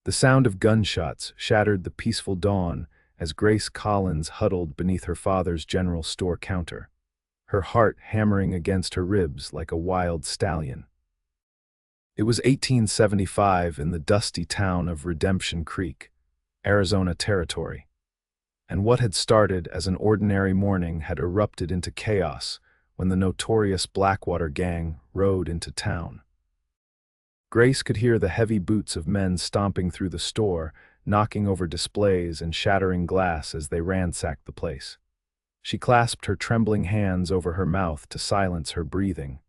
The sound of gunshots shattered the peaceful dawn as Grace Collins huddled beneath her father's general store counter, her heart hammering against her ribs like a wild stallion. It was 1875 in the dusty town of Redemption Creek, Arizona Territory, and what had started as an ordinary morning had erupted into chaos when the notorious Blackwater Gang rode into town. Grace could hear the heavy boots of men stomping through the store, knocking over displays and shattering glass as they ransacked the place. She clasped her trembling hands over her mouth to silence her breathing.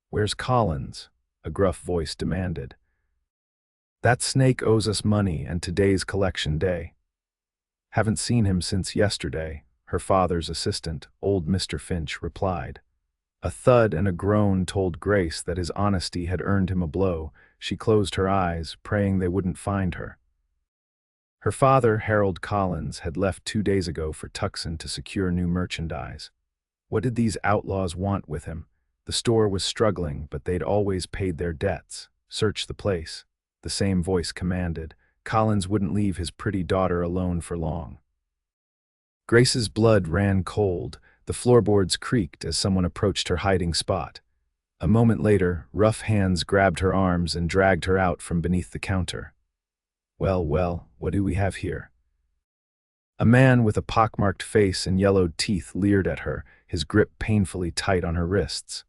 "Where's Collins?" a gruff voice demanded. "That snake owes us money and today's collection day." "Haven't seen him since yesterday," her father's assistant, old Mr. Finch, replied. A thud and a groan told Grace that his honesty had earned him a blow. She closed her eyes, praying they wouldn't find her. Her father, Harold Collins, had left 2 days ago for Tucson to secure new merchandise. What did these outlaws want with him? The store was struggling, but they'd always paid their debts. "Search the place," the same voice commanded. Collins wouldn't leave his pretty daughter alone for long. Grace's blood ran cold. The floorboards creaked as someone approached her hiding spot. A moment later, rough hands grabbed her arms and dragged her out from beneath the counter. Well, what do we have here?" A man with a pockmarked face and yellowed teeth leered at her, his grip painfully tight on her wrists.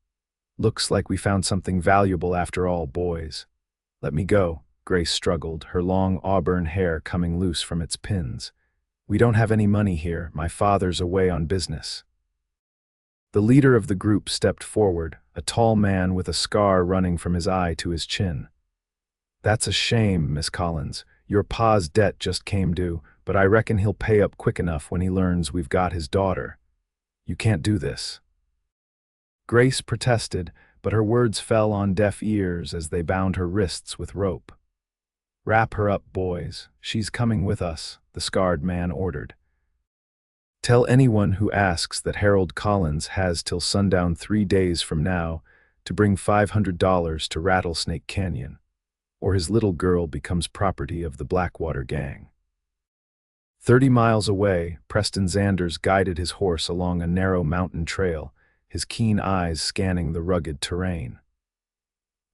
"Looks like we found something valuable after all, boys." "Let me go," Grace struggled, her long auburn hair coming loose from its pins. "We don't have any money here. My father's away on business." The leader of the group stepped forward, a tall man with a scar running from his eye to his chin. "That's a shame, Miss Collins. Your pa's debt just came due, but I reckon he'll pay up quick enough when he learns we've got his daughter. You can't do this." Grace protested, but her words fell on deaf ears as they bound her wrists with rope. "Wrap her up, boys. She's coming with us," the scarred man ordered. "Tell anyone who asks that Harold Collins has till sundown 3 days from now to bring $500 to Rattlesnake Canyon, or his little girl becomes property of the Blackwater Gang." 30 miles away, Preston Xanders guided his horse along a narrow mountain trail, his keen eyes scanning the rugged terrain.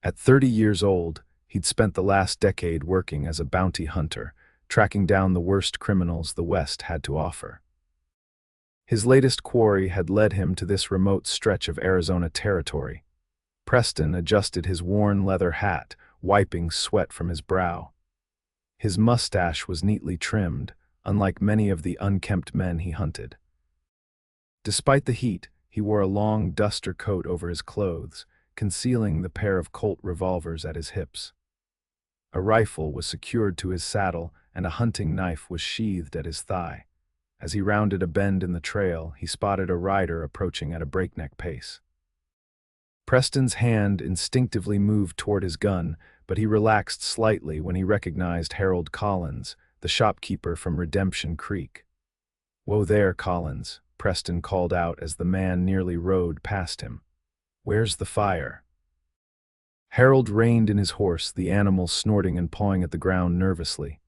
At 30 years old, he'd spent the last decade working as a bounty hunter, tracking down the worst criminals the West had to offer. His latest quarry had led him to this remote stretch of Arizona Territory. Preston adjusted his worn leather hat, wiping sweat from his brow. His mustache was neatly trimmed, unlike many of the unkempt men he hunted. Despite the heat, he wore a long duster coat over his clothes, concealing the pair of Colt revolvers at his hips. A rifle was secured to his saddle, and a hunting knife was sheathed at his thigh. As he rounded a bend in the trail, he spotted a rider approaching at a breakneck pace. Preston's hand instinctively moved toward his gun, but he relaxed slightly when he recognized Harold Collins, the shopkeeper from Redemption Creek. "Whoa there, Collins," Preston called out as the man nearly rode past him. "Where's the fire?" Harold reined in his horse, the animal snorting and pawing at the ground nervously.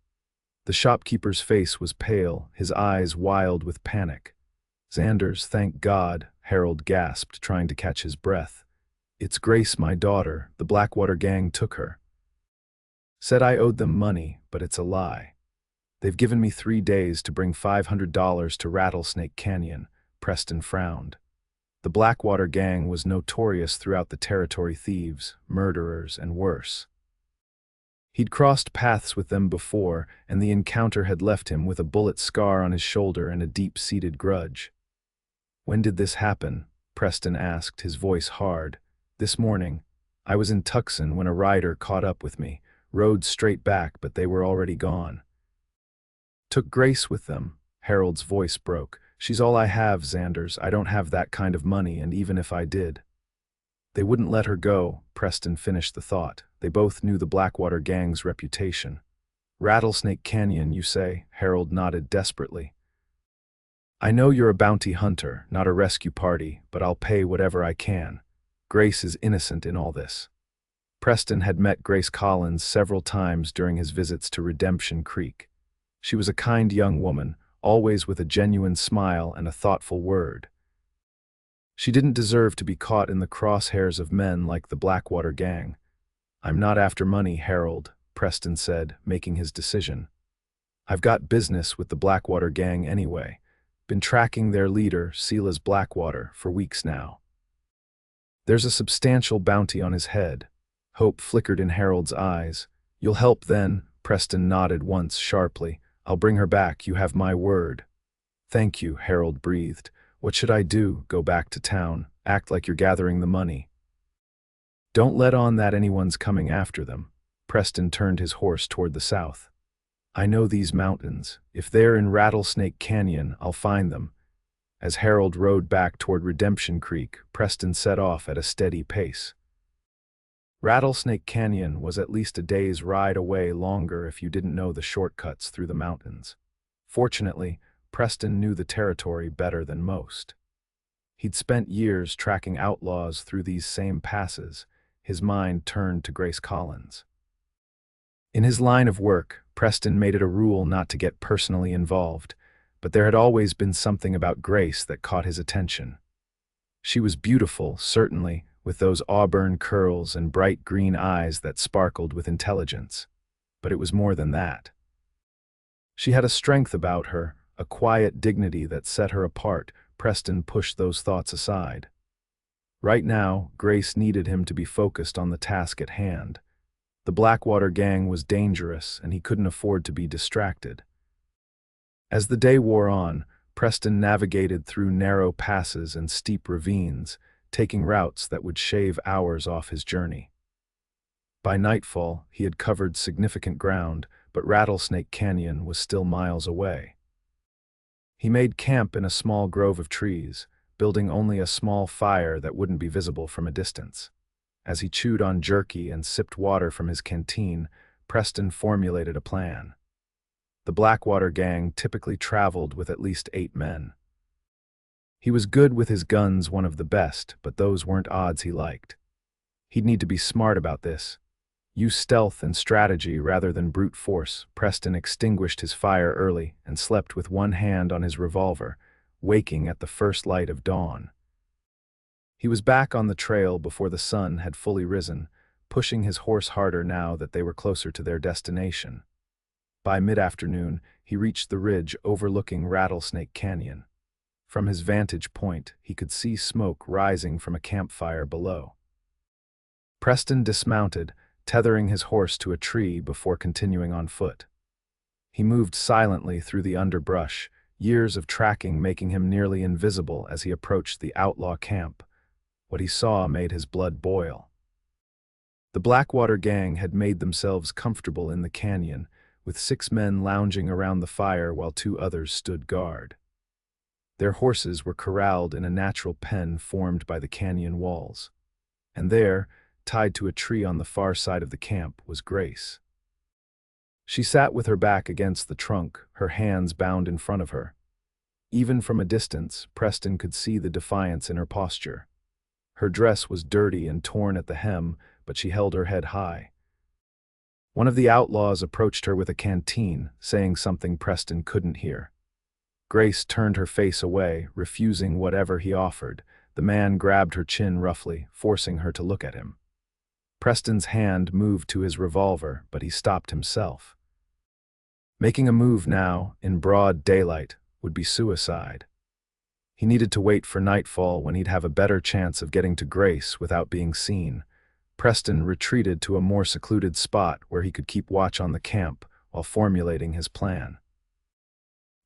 The shopkeeper's face was pale, his eyes wild with panic. "Xanders, thank God," Harold gasped, trying to catch his breath. "It's Grace, my daughter. The Blackwater Gang took her. Said I owed them money, but it's a lie. They've given me 3 days to bring $500 to Rattlesnake Canyon." Preston frowned. The Blackwater Gang was notorious throughout the territory: thieves, murderers, and worse. He'd crossed paths with them before, and the encounter had left him with a bullet scar on his shoulder and a deep-seated grudge. "When did this happen?" Preston asked, his voice hard. "This morning. I was in Tucson when a rider caught up with me, rode straight back, but they were already gone." "Took Grace with them." Harold's voice broke. "She's all I have, Xanders. I don't have that kind of money, and even if I did." "They wouldn't let her go," Preston finished the thought. They both knew the Blackwater Gang's reputation. "Rattlesnake Canyon, you say?" Harold nodded desperately. "I know you're a bounty hunter, not a rescue party, but I'll pay whatever I can. Grace is innocent in all this." Preston had met Grace Collins several times during his visits to Redemption Creek. She was a kind young woman, always with a genuine smile and a thoughtful word. She didn't deserve to be caught in the crosshairs of men like the Blackwater Gang. "I'm not after money, Harold," Preston said, making his decision. "I've got business with the Blackwater Gang anyway. Been tracking their leader, Silas Blackwater, for weeks now. There's a substantial bounty on his head." Hope flickered in Harold's eyes. "You'll help then?" Preston nodded once sharply. "I'll bring her back, you have my word." "Thank you," Harold breathed. "What should I do? Go back to town? Act like you're gathering the money?" "Don't let on that anyone's coming after them." Preston turned his horse toward the south. "I know these mountains. If they're in Rattlesnake Canyon, I'll find them." As Harold rode back toward Redemption Creek, Preston set off at a steady pace. Rattlesnake Canyon was at least a day's ride away longer if you didn't know the shortcuts through the mountains. Fortunately, Preston knew the territory better than most. He'd spent years tracking outlaws through these same passes. His mind turned to Grace Collins. In his line of work, Preston made it a rule not to get personally involved, but there had always been something about Grace that caught his attention. She was beautiful, certainly, with those auburn curls and bright green eyes that sparkled with intelligence. But it was more than that. She had a strength about her, a quiet dignity that set her apart. Preston pushed those thoughts aside. Right now, Grace needed him to be focused on the task at hand. The Blackwater Gang was dangerous, and he couldn't afford to be distracted. As the day wore on, Preston navigated through narrow passes and steep ravines, taking routes that would shave hours off his journey. By nightfall, he had covered significant ground, but Rattlesnake Canyon was still miles away. He made camp in a small grove of trees, building only a small fire that wouldn't be visible from a distance. As he chewed on jerky and sipped water from his canteen, Preston formulated a plan. The Blackwater Gang typically traveled with at least 8 men. He was good with his guns, one of the best, but those weren't odds he liked. He'd need to be smart about this. Use stealth and strategy rather than brute force. Preston extinguished his fire early and slept with one hand on his revolver, waking at the first light of dawn. He was back on the trail before the sun had fully risen, pushing his horse harder now that they were closer to their destination. By mid-afternoon, he reached the ridge overlooking Rattlesnake Canyon. From his vantage point, he could see smoke rising from a campfire below. Preston dismounted, tethering his horse to a tree before continuing on foot. He moved silently through the underbrush, years of tracking making him nearly invisible as he approached the outlaw camp. What he saw made his blood boil. The Blackwater Gang had made themselves comfortable in the canyon, with 6 men lounging around the fire while 2 others stood guard. Their horses were corralled in a natural pen formed by the canyon walls. And there, tied to a tree on the far side of the camp, was Grace. She sat with her back against the trunk, her hands bound in front of her. Even from a distance, Preston could see the defiance in her posture. Her dress was dirty and torn at the hem, but she held her head high. One of the outlaws approached her with a canteen, saying something Preston couldn't hear. Grace turned her face away, refusing whatever he offered. The man grabbed her chin roughly, forcing her to look at him. Preston's hand moved to his revolver, but he stopped himself. Making a move now, in broad daylight, would be suicide. He needed to wait for nightfall when he'd have a better chance of getting to Grace without being seen. Preston retreated to a more secluded spot where he could keep watch on the camp while formulating his plan.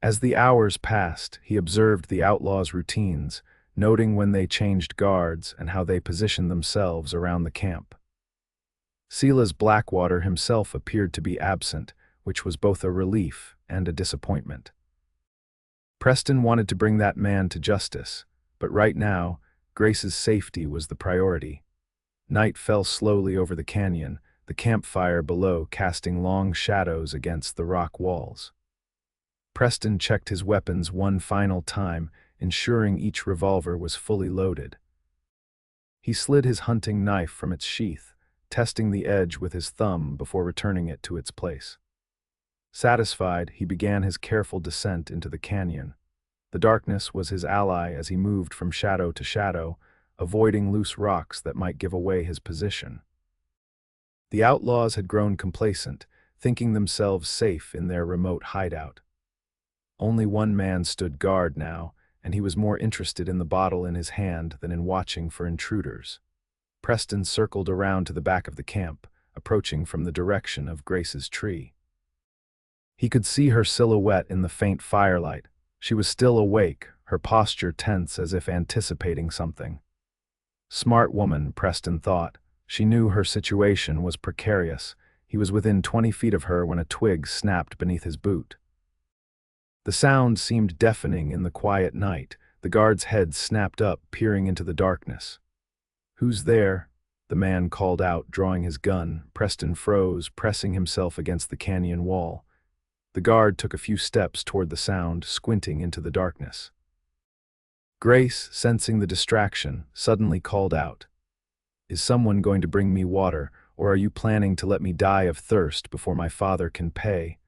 As the hours passed, he observed the outlaws' routines, noting when they changed guards and how they positioned themselves around the camp. Silas Blackwater himself appeared to be absent, which was both a relief and a disappointment. Preston wanted to bring that man to justice, but right now, Grace's safety was the priority. Night fell slowly over the canyon, the campfire below casting long shadows against the rock walls. Preston checked his weapons one final time, ensuring each revolver was fully loaded. He slid his hunting knife from its sheath, testing the edge with his thumb before returning it to its place. Satisfied, he began his careful descent into the canyon. The darkness was his ally as he moved from shadow to shadow, avoiding loose rocks that might give away his position. The outlaws had grown complacent, thinking themselves safe in their remote hideout. Only one man stood guard now, and he was more interested in the bottle in his hand than in watching for intruders. Preston circled around to the back of the camp, approaching from the direction of Grace's tree. He could see her silhouette in the faint firelight. She was still awake, her posture tense as if anticipating something. Smart woman, Preston thought. She knew her situation was precarious. He was within 20 feet of her when a twig snapped beneath his boot. The sound seemed deafening in the quiet night. The guard's head snapped up, peering into the darkness. "Who's there?" the man called out, drawing his gun. Preston froze, pressing himself against the canyon wall. The guard took a few steps toward the sound, squinting into the darkness. Grace, sensing the distraction, suddenly called out, "Is someone going to bring me water, or are you planning to let me die of thirst before my father can pay?"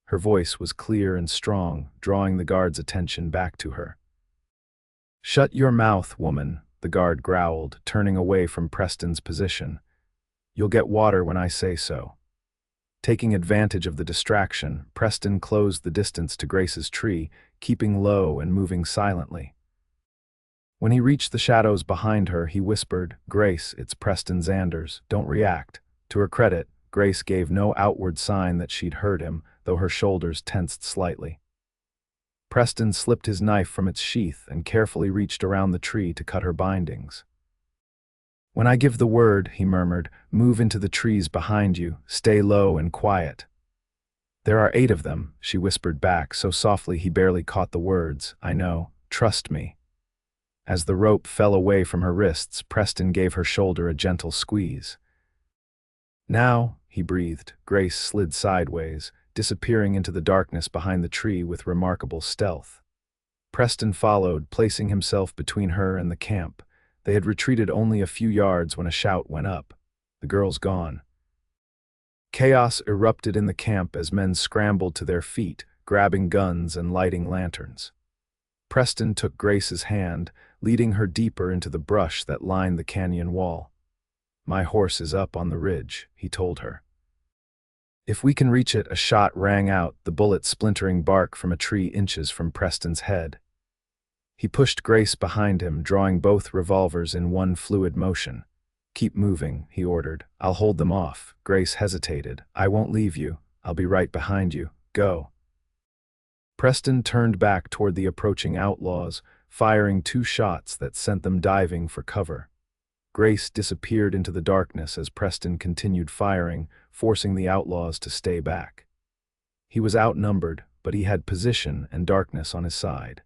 Her voice was clear and strong, drawing the guard's attention back to her. "Shut your mouth, woman," the guard growled, turning away from Preston's position. "You'll get water when I say so." Taking advantage of the distraction, Preston closed the distance to Grace's tree, keeping low and moving silently. When he reached the shadows behind her, he whispered, "Grace, it's Preston Xanders. Don't react." To her credit, Grace gave no outward sign that she'd heard him, though her shoulders tensed slightly. Preston slipped his knife from its sheath and carefully reached around the tree to cut her bindings. "When I give the word," he murmured, "move into the trees behind you. Stay low and quiet." "There are 8 of them," she whispered back, so softly he barely caught the words. "I know. Trust me." As the rope fell away from her wrists, Preston gave her shoulder a gentle squeeze. "Now," he breathed. Grace slid sideways, disappearing into the darkness behind the tree with remarkable stealth. Preston followed, placing himself between her and the camp. They had retreated only a few yards when a shout went up. "The girl's gone." Chaos erupted in the camp as men scrambled to their feet, grabbing guns and lighting lanterns. Preston took Grace's hand, leading her deeper into the brush that lined the canyon wall. "My horse is up on the ridge," he told her. "If we can reach it," a shot rang out, the bullet splintering bark from a tree inches from Preston's head. He pushed Grace behind him, drawing both revolvers in one fluid motion. "Keep moving," he ordered. "I'll hold them off." Grace hesitated. "I won't leave you. I'll be right behind you. Go." Preston turned back toward the approaching outlaws, firing 2 shots that sent them diving for cover. Grace disappeared into the darkness as Preston continued firing, forcing the outlaws to stay back. He was outnumbered, but he had position and darkness on his side.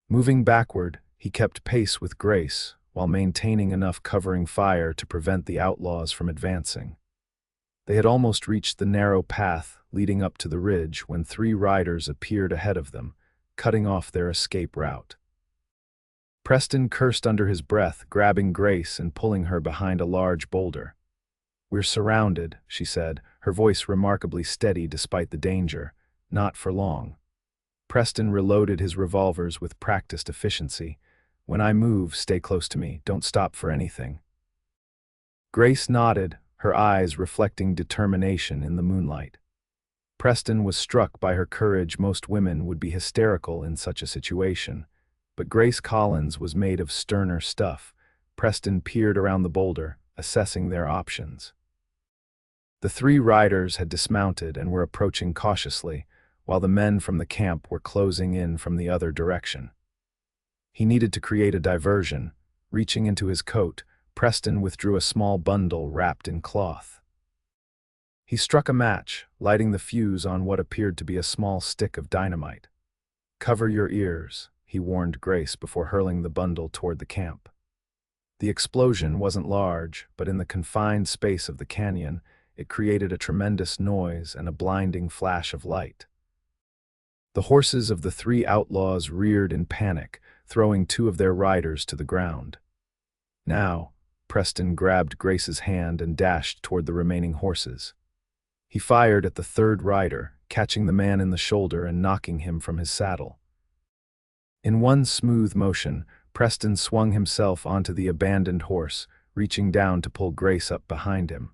Moving backward, he kept pace with Grace, while maintaining enough covering fire to prevent the outlaws from advancing. They had almost reached the narrow path leading up to the ridge when 3 riders appeared ahead of them, cutting off their escape route. Preston cursed under his breath, grabbing Grace and pulling her behind a large boulder. "We're surrounded," she said, her voice remarkably steady despite the danger. "Not for long." Preston reloaded his revolvers with practiced efficiency. "When I move, stay close to me. Don't stop for anything." Grace nodded, her eyes reflecting determination in the moonlight. Preston was struck by her courage. Most women would be hysterical in such a situation, but Grace Collins was made of sterner stuff. Preston peered around the boulder, assessing their options. The 3 riders had dismounted and were approaching cautiously, while the men from the camp were closing in from the other direction. He needed to create a diversion. Reaching into his coat, Preston withdrew a small bundle wrapped in cloth. He struck a match, lighting the fuse on what appeared to be a small stick of dynamite. "Cover your ears," he warned Grace before hurling the bundle toward the camp. The explosion wasn't large, but in the confined space of the canyon, it created a tremendous noise and a blinding flash of light. The horses of the 3 outlaws reared in panic, throwing 2 of their riders to the ground. Now, Preston grabbed Grace's hand and dashed toward the remaining horses. He fired at the third rider, catching the man in the shoulder and knocking him from his saddle. In one smooth motion, Preston swung himself onto the abandoned horse, reaching down to pull Grace up behind him.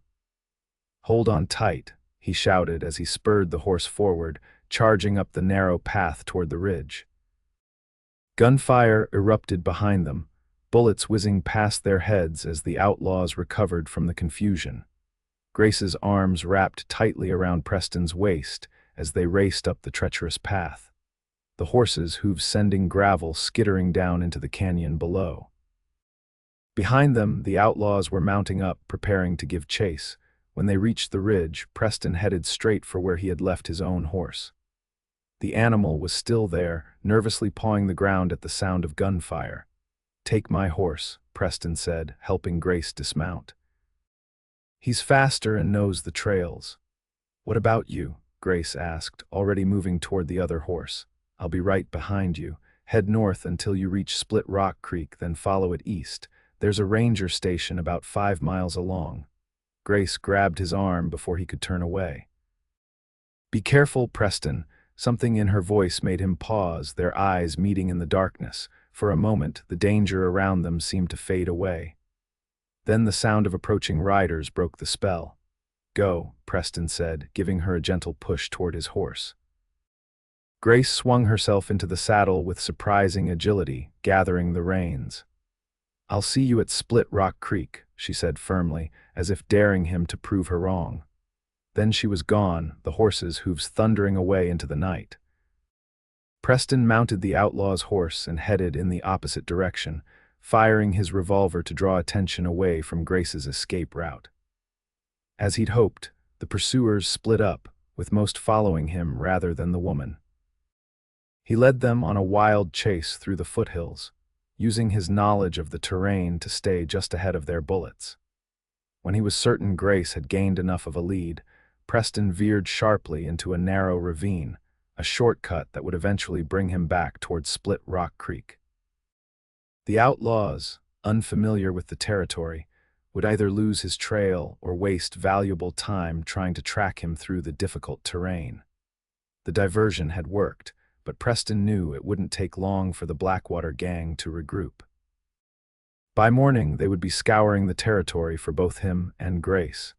"Hold on tight," he shouted as he spurred the horse forward, charging up the narrow path toward the ridge. Gunfire erupted behind them, bullets whizzing past their heads as the outlaws recovered from the confusion. Grace's arms wrapped tightly around Preston's waist as they raced up the treacherous path, the horses' hooves sending gravel skittering down into the canyon below. Behind them, the outlaws were mounting up, preparing to give chase. When they reached the ridge, Preston headed straight for where he had left his own horse. The animal was still there, nervously pawing the ground at the sound of gunfire. "Take my horse," Preston said, helping Grace dismount. "He's faster and knows the trails." "What about you?" Grace asked, already moving toward the other horse. "I'll be right behind you. Head north until you reach Split Rock Creek, then follow it east. There's a ranger station about 5 miles along." Grace grabbed his arm before he could turn away. "Be careful, Preston." Something in her voice made him pause, their eyes meeting in the darkness. For a moment, the danger around them seemed to fade away. Then the sound of approaching riders broke the spell. "Go," Preston said, giving her a gentle push toward his horse. Grace swung herself into the saddle with surprising agility, gathering the reins. "I'll see you at Split Rock Creek," she said firmly, as if daring him to prove her wrong. Then she was gone, the horses' hooves thundering away into the night. Preston mounted the outlaw's horse and headed in the opposite direction, firing his revolver to draw attention away from Grace's escape route. As he'd hoped, the pursuers split up, with most following him rather than the woman. He led them on a wild chase through the foothills, using his knowledge of the terrain to stay just ahead of their bullets. When he was certain Grace had gained enough of a lead, Preston veered sharply into a narrow ravine, a shortcut that would eventually bring him back toward Split Rock Creek. The outlaws, unfamiliar with the territory, would either lose his trail or waste valuable time trying to track him through the difficult terrain. The diversion had worked, but Preston knew it wouldn't take long for the Blackwater Gang to regroup. By morning, they would be scouring the territory for both him and Grace.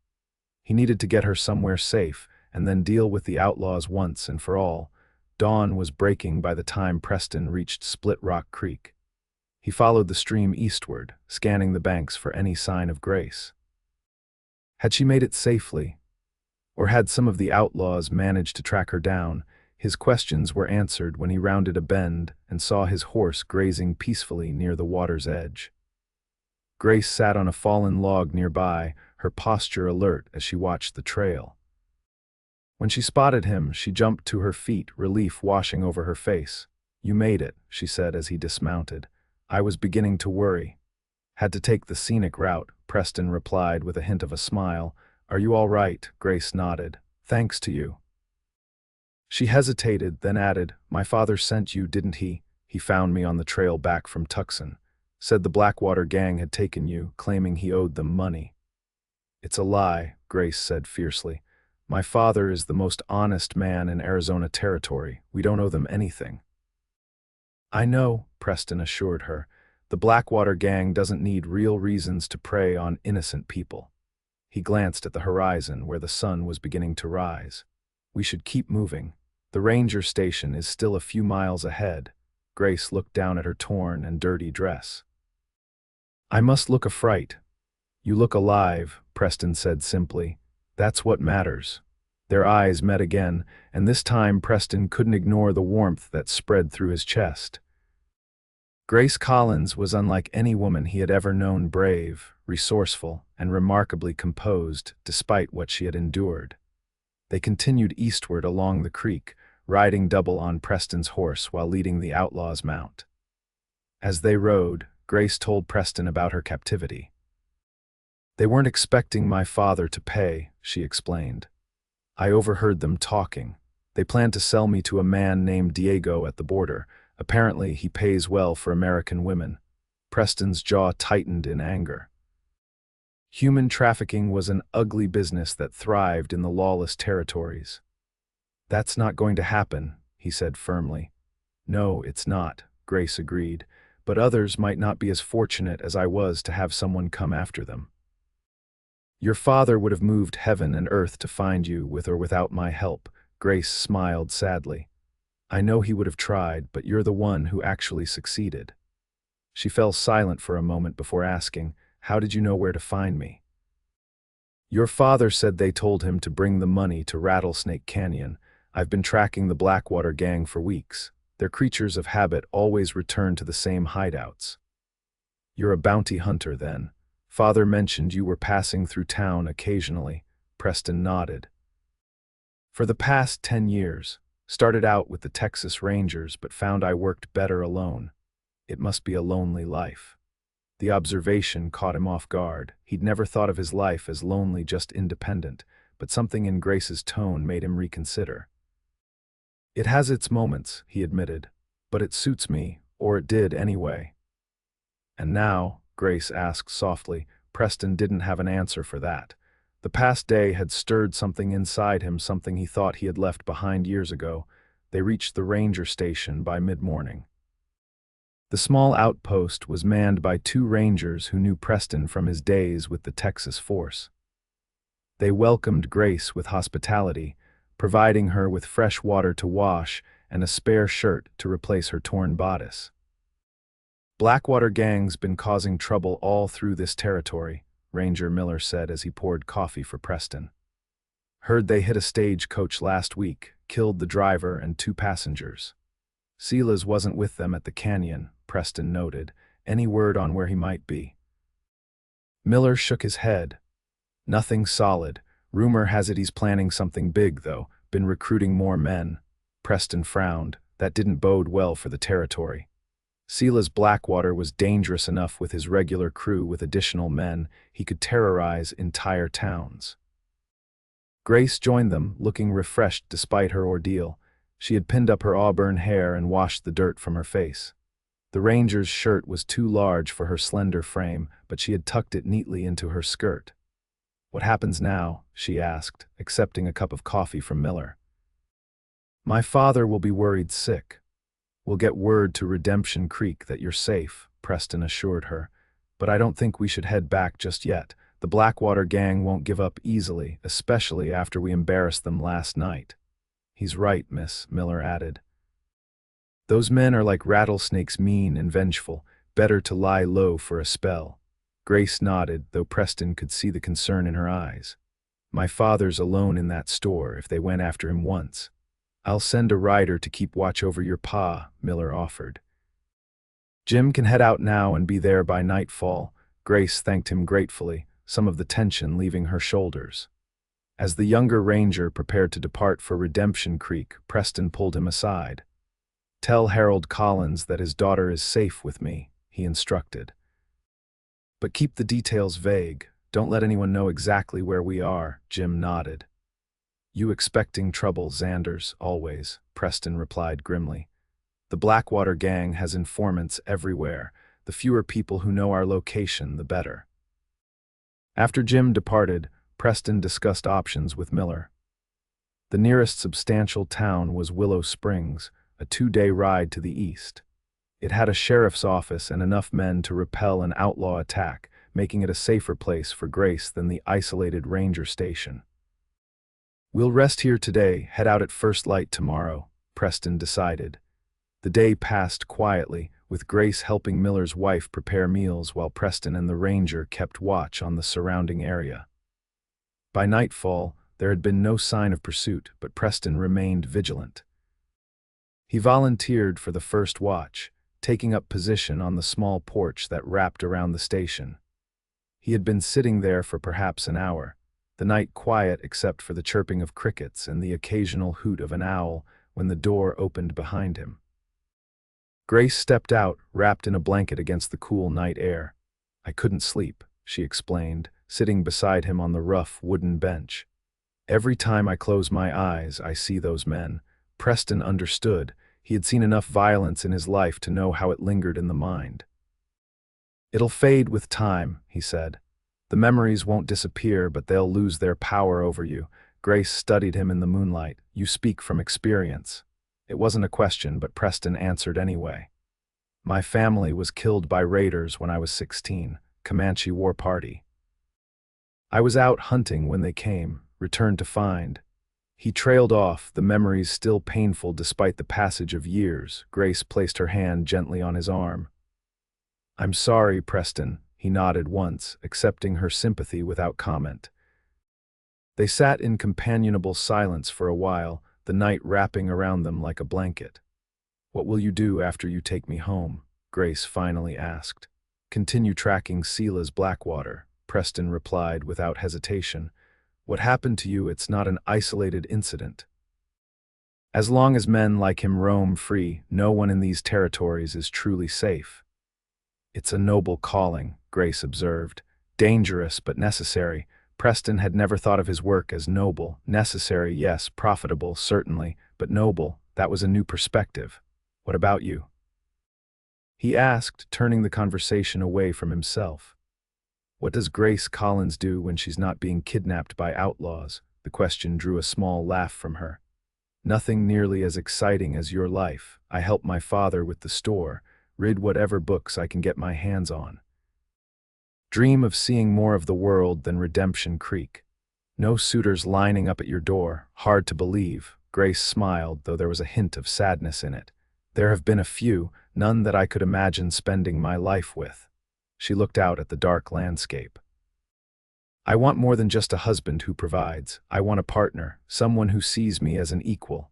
He needed to get her somewhere safe and then deal with the outlaws once and for all. Dawn was breaking by the time Preston reached Split Rock Creek. He followed the stream eastward, scanning the banks for any sign of Grace. Had she made it safely? Or had some of the outlaws managed to track her down? His questions were answered when he rounded a bend and saw his horse grazing peacefully near the water's edge. Grace sat on a fallen log nearby, her posture alert as she watched the trail. When she spotted him, she jumped to her feet, relief washing over her face. "You made it," she said as he dismounted. "I was beginning to worry." "Had to take the scenic route," Preston replied with a hint of a smile. "Are you all right?" Grace nodded. "Thanks to you." She hesitated, then added, "My father sent you, didn't he? He found me on the trail back from Tucson. Said the Blackwater Gang had taken you, claiming he owed them money." "It's a lie," Grace said fiercely. "My father is the most honest man in Arizona territory. We don't owe them anything." "I know," Preston assured her. "The Blackwater Gang doesn't need real reasons to prey on innocent people." He glanced at the horizon where the sun was beginning to rise. "We should keep moving. The ranger station is still a few miles ahead." Grace looked down at her torn and dirty dress. "I must look a fright." "You look alive," Preston said simply. "That's what matters." Their eyes met again, and this time Preston couldn't ignore the warmth that spread through his chest. Grace Collins was unlike any woman he had ever known, brave, resourceful, and remarkably composed despite what she had endured. They continued eastward along the creek, riding double on Preston's horse while leading the outlaw's mount. As they rode, Grace told Preston about her captivity. "They weren't expecting my father to pay," she explained. "I overheard them talking. They planned to sell me to a man named Diego at the border. Apparently, he pays well for American women." Preston's jaw tightened in anger. Human trafficking was an ugly business that thrived in the lawless territories. "That's not going to happen," he said firmly. "No, it's not," Grace agreed, "but others might not be as fortunate as I was to have someone come after them. Your father would have moved heaven and earth to find you with or without my help." Grace smiled sadly. "I know he would have tried, but you're the one who actually succeeded." She fell silent for a moment before asking, "How did you know where to find me?" "Your father said they told him to bring the money to Rattlesnake Canyon. I've been tracking the Blackwater Gang for weeks. Their creatures of habit always return to the same hideouts." "You're a bounty hunter, then. Father mentioned you were passing through town occasionally." Preston nodded. "For the past 10 years. Started out with the Texas Rangers, but found I worked better alone. It must be a lonely life." The observation caught him off guard. He'd never thought of his life as lonely, just independent, but something in Grace's tone made him reconsider. "It has its moments," he admitted, "but it suits me, or it did anyway." "And now?" Grace asked softly. Preston didn't have an answer for that. The past day had stirred something inside him, something he thought he had left behind years ago. They reached the ranger station by mid-morning. The small outpost was manned by 2 rangers who knew Preston from his days with the Texas force. They welcomed Grace with hospitality, providing her with fresh water to wash and a spare shirt to replace her torn bodice. "Blackwater Gang's been causing trouble all through this territory," Ranger Miller said as he poured coffee for Preston. "Heard they hit a stagecoach last week, killed the driver and 2 passengers. Silas wasn't with them at the canyon," Preston noted. "Any word on where he might be?" Miller shook his head. "Nothing solid. Rumor has it he's planning something big, though. Been recruiting more men." Preston frowned. That didn't bode well for the territory. Silas Blackwater was dangerous enough with his regular crew. With additional men, he could terrorize entire towns. Grace joined them, looking refreshed despite her ordeal. She had pinned up her auburn hair and washed the dirt from her face. The ranger's shirt was too large for her slender frame, but she had tucked it neatly into her skirt. "What happens now?" she asked, accepting a cup of coffee from Miller. "My father will be worried sick. We'll get word to Redemption Creek that you're safe," Preston assured her. "But I don't think we should head back just yet. The Blackwater Gang won't give up easily, especially after we embarrassed them last night." "He's right, Miss," Miller added. "Those men are like rattlesnakes, mean and vengeful. Better to lie low for a spell." Grace nodded, though Preston could see the concern in her eyes. "My father's alone in that store if they went after him once." "I'll send a rider to keep watch over your pa," Miller offered. "Jim can head out now and be there by nightfall." Grace thanked him gratefully, some of the tension leaving her shoulders. As the younger ranger prepared to depart for Redemption Creek, Preston pulled him aside. "Tell Harold Collins that his daughter is safe with me," he instructed. "But keep the details vague. Don't let anyone know exactly where we are." Jim nodded. "You expecting trouble, Xanders, always," Preston replied grimly. "The Blackwater Gang has informants everywhere. The fewer people who know our location, the better." After Jim departed, Preston discussed options with Miller. The nearest substantial town was Willow Springs, a 2-day ride to the east. It had a sheriff's office and enough men to repel an outlaw attack, making it a safer place for Grace than the isolated ranger station. "We'll rest here today, head out at first light tomorrow," Preston decided. The day passed quietly, with Grace helping Miller's wife prepare meals while Preston and the ranger kept watch on the surrounding area. By nightfall, there had been no sign of pursuit, but Preston remained vigilant. He volunteered for the first watch, taking up position on the small porch that wrapped around the station. He had been sitting there for perhaps an hour, the night quiet except for the chirping of crickets and the occasional hoot of an owl, when the door opened behind him. Grace stepped out, wrapped in a blanket against the cool night air. "I couldn't sleep," she explained, sitting beside him on the rough wooden bench. "Every time I close my eyes, I see those men." Preston understood. He had seen enough violence in his life to know how it lingered in the mind. "It'll fade with time," he said. The memories won't disappear, but they'll lose their power over you. Grace studied him in the moonlight. You speak from experience. It wasn't a question, but Preston answered anyway. My family was killed by raiders when I was 16, Comanche war party. I was out hunting when they came, returned to find. He trailed off, the memories still painful despite the passage of years. Grace placed her hand gently on his arm. I'm sorry, Preston, he nodded once, accepting her sympathy without comment. They sat in companionable silence for a while, the night wrapping around them like a blanket. What will you do after you take me home? Grace finally asked. Continue tracking Sela's Blackwater, Preston replied without hesitation. What happened to you, it's not an isolated incident. As long as men like him roam free, no one in these territories is truly safe. It's a noble calling, Grace observed. Dangerous but necessary. Preston had never thought of his work as noble. Necessary, yes, profitable, certainly, but noble, that was a new perspective. What about you? He asked, turning the conversation away from himself. What does Grace Collins do when she's not being kidnapped by outlaws? The question drew a small laugh from her. Nothing nearly as exciting as your life. I help my father with the store, read whatever books I can get my hands on. Dream of seeing more of the world than Redemption Creek. No suitors lining up at your door, hard to believe. Grace smiled, though there was a hint of sadness in it. There have been a few, none that I could imagine spending my life with. She looked out at the dark landscape. I want more than just a husband who provides. I want a partner, someone who sees me as an equal.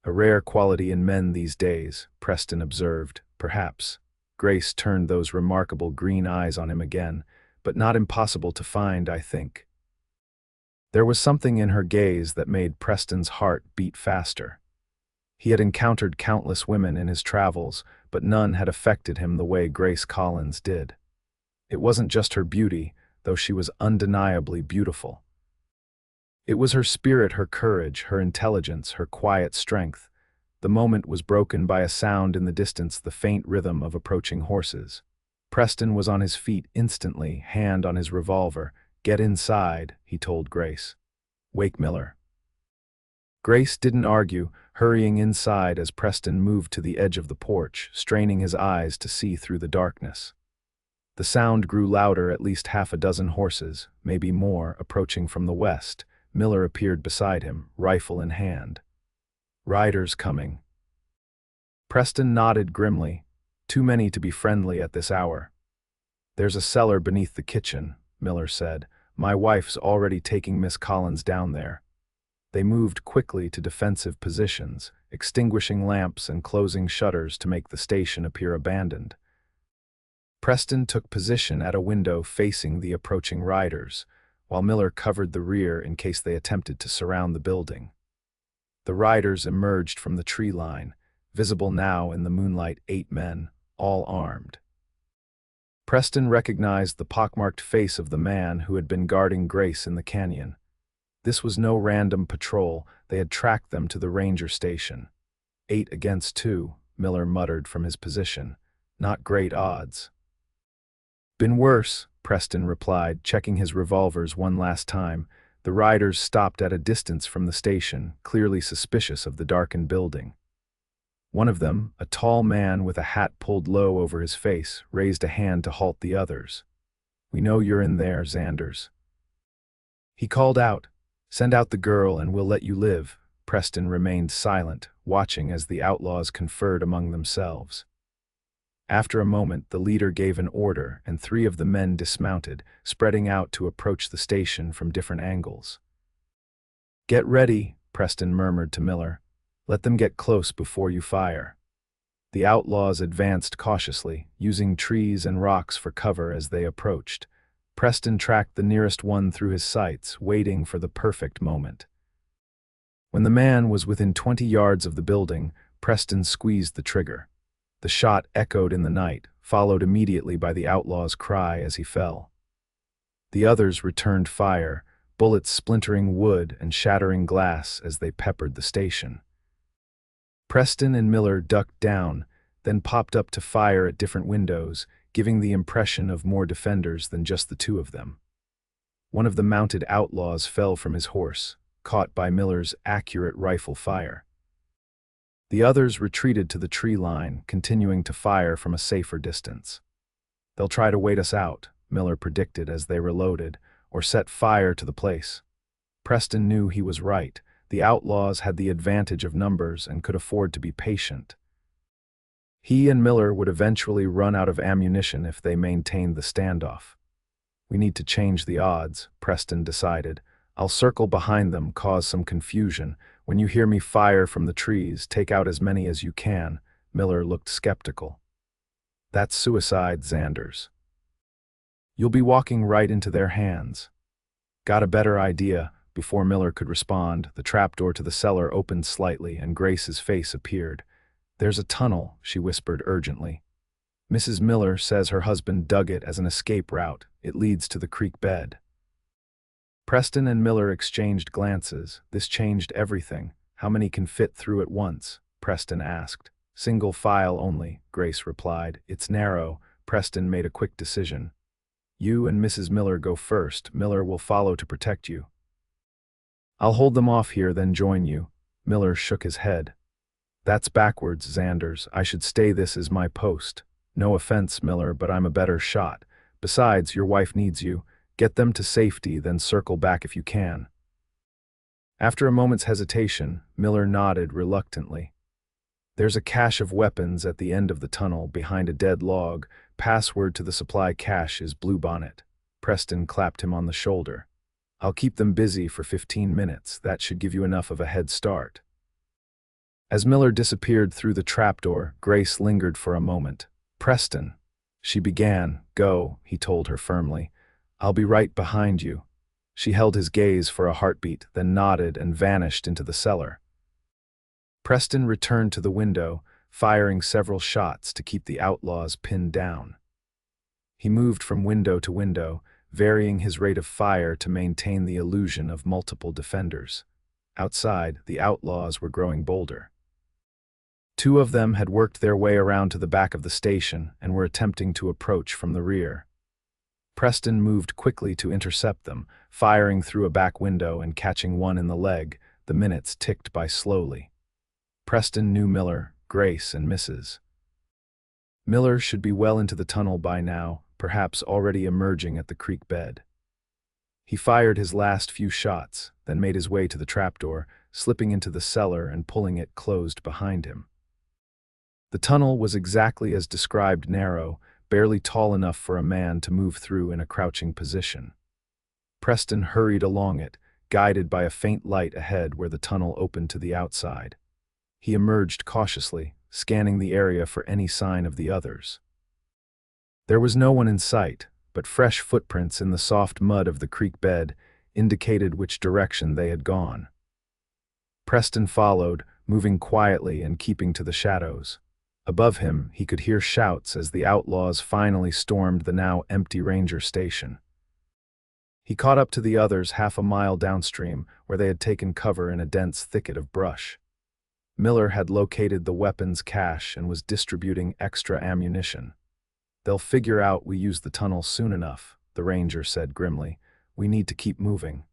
A rare quality in men these days, Preston observed, perhaps. Grace turned those remarkable green eyes on him again, but not impossible to find, I think. There was something in her gaze that made Preston's heart beat faster. He had encountered countless women in his travels, but none had affected him the way Grace Collins did. It wasn't just her beauty, though she was undeniably beautiful. It was her spirit, her courage, her intelligence, her quiet strength. The moment was broken by a sound in the distance, the faint rhythm of approaching horses. Preston was on his feet instantly, hand on his revolver. Get inside, he told Grace. Wake Miller. Grace didn't argue, hurrying inside as Preston moved to the edge of the porch, straining his eyes to see through the darkness. The sound grew louder, at least half a dozen horses, maybe more, approaching from the west. Miller appeared beside him, rifle in hand. Riders coming. Preston nodded grimly. Too many to be friendly at this hour. There's a cellar beneath the kitchen, Miller said. My wife's already taking Miss Collins down there. They moved quickly to defensive positions, extinguishing lamps and closing shutters to make the station appear abandoned. Preston took position at a window facing the approaching riders, while Miller covered the rear in case they attempted to surround the building. The riders emerged from the tree line, visible now in the moonlight, 8 men, all armed. Preston recognized the pockmarked face of the man who had been guarding Grace in the canyon. This was no random patrol, they had tracked them to the ranger station. 8 against 2, Miller muttered from his position. Not great odds. Been worse, Preston replied, checking his revolvers one last time. The riders stopped at a distance from the station, clearly suspicious of the darkened building. One of them, a tall man with a hat pulled low over his face, raised a hand to halt the others. We know you're in there, Xanders. He called out, Send out the girl and we'll let you live. Preston remained silent, watching as the outlaws conferred among themselves. After a moment, the leader gave an order, and 3 of the men dismounted, spreading out to approach the station from different angles. Get ready, Preston murmured to Miller. Let them get close before you fire. The outlaws advanced cautiously, using trees and rocks for cover as they approached. Preston tracked the nearest one through his sights, waiting for the perfect moment. When the man was within 20 yards of the building, Preston squeezed the trigger. The shot echoed in the night, followed immediately by the outlaw's cry as he fell. The others returned fire, bullets splintering wood and shattering glass as they peppered the station. Preston and Miller ducked down, then popped up to fire at different windows, giving the impression of more defenders than just the 2 of them. One of the mounted outlaws fell from his horse, caught by Miller's accurate rifle fire. The others retreated to the tree line, continuing to fire from a safer distance. "They'll try to wait us out," Miller predicted as they reloaded, "or set fire to the place." Preston knew he was right. The outlaws had the advantage of numbers and could afford to be patient. He and Miller would eventually run out of ammunition if they maintained the standoff. "We need to change the odds," Preston decided. "I'll circle behind them, cause some confusion. When you hear me fire from the trees, take out as many as you can." Miller looked skeptical. "That's suicide, Xanders. You'll be walking right into their hands." "Got a better idea." Before Miller could respond, the trapdoor to the cellar opened slightly and Grace's face appeared. "There's a tunnel," she whispered urgently. "Mrs. Miller says her husband dug it as an escape route. It leads to the creek bed." Preston and Miller exchanged glances. "This changed everything. How many can fit through at once?" Preston asked. "Single file only," Grace replied. "It's narrow." Preston made a quick decision. "You and Mrs. Miller go first. Miller will follow to protect you." "I'll hold them off here, then join you." Miller shook his head. "That's backwards, Xanders. I should stay. This is my post. No offense, Miller, but I'm a better shot. Besides, your wife needs you. Get them to safety, then circle back if you can." After a moment's hesitation, Miller nodded reluctantly. "There's a cache of weapons at the end of the tunnel, behind a dead log. Password to the supply cache is Bluebonnet." Preston clapped him on the shoulder. "I'll keep them busy for 15 minutes. That should give you enough of a head start." As Miller disappeared through the trapdoor, Grace lingered for a moment. "Preston," she began. "Go," he told her firmly. "I'll be right behind you." She held his gaze for a heartbeat, then nodded and vanished into the cellar. Preston returned to the window, firing several shots to keep the outlaws pinned down. He moved from window to window, varying his rate of fire to maintain the illusion of multiple defenders. Outside, the outlaws were growing bolder. Two of them had worked their way around to the back of the station and were attempting to approach from the rear. Preston moved quickly to intercept them, firing through a back window and catching one in the leg. The minutes ticked by slowly. Preston knew Miller, Grace, and Mrs. Miller should be well into the tunnel by now, perhaps already emerging at the creek bed. He fired his last few shots, then made his way to the trapdoor, slipping into the cellar and pulling it closed behind him. The tunnel was exactly as described, narrow, barely tall enough for a man to move through in a crouching position. Preston hurried along it, guided by a faint light ahead where the tunnel opened to the outside. He emerged cautiously, scanning the area for any sign of the others. There was no one in sight, but fresh footprints in the soft mud of the creek bed indicated which direction they had gone. Preston followed, moving quietly and keeping to the shadows. Above him, he could hear shouts as the outlaws finally stormed the now empty ranger station. He caught up to the others half a mile downstream, where they had taken cover in a dense thicket of brush. Miller had located the weapons cache and was distributing extra ammunition. "They'll figure out we used the tunnel soon enough," the ranger said grimly. "We need to keep moving."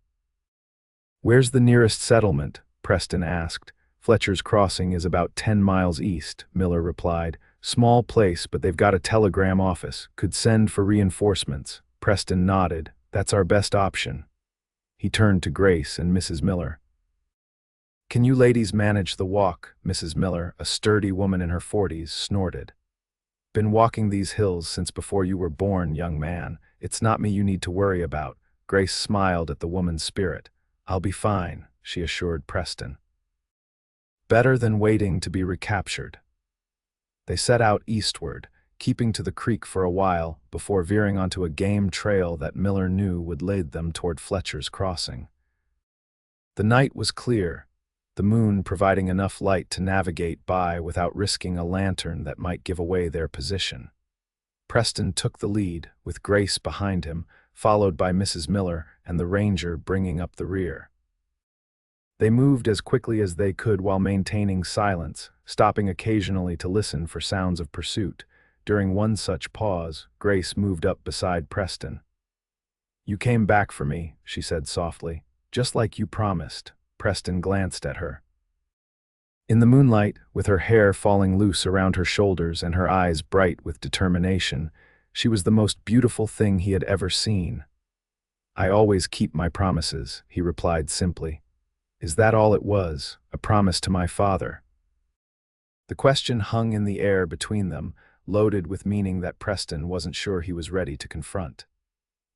"Where's the nearest settlement?" Preston asked. "Fletcher's Crossing is about 10 miles east," Miller replied. "Small place, but they've got a telegram office. Could send for reinforcements." Preston nodded. "That's our best option." He turned to Grace and Mrs. Miller. "Can you ladies manage the walk?" Mrs. Miller, a sturdy woman in her 40s, snorted. "Been walking these hills since before you were born, young man. It's not me you need to worry about." Grace smiled at the woman's spirit. "I'll be fine," she assured Preston. Better than waiting to be recaptured. They set out eastward, keeping to the creek for a while before veering onto a game trail that Miller knew would lead them toward Fletcher's Crossing. The night was clear, the moon providing enough light to navigate by without risking a lantern that might give away their position. Preston took the lead, with Grace behind him, followed by Mrs. Miller and the ranger bringing up the rear. They moved as quickly as they could while maintaining silence, stopping occasionally to listen for sounds of pursuit. During one such pause, Grace moved up beside Preston. You came back for me, she said softly. Just like you promised. Preston glanced at her. In the moonlight, with her hair falling loose around her shoulders and her eyes bright with determination, she was the most beautiful thing he had ever seen. I always keep my promises, he replied simply. Is that all it was, a promise to my father? The question hung in the air between them, loaded with meaning that Preston wasn't sure he was ready to confront.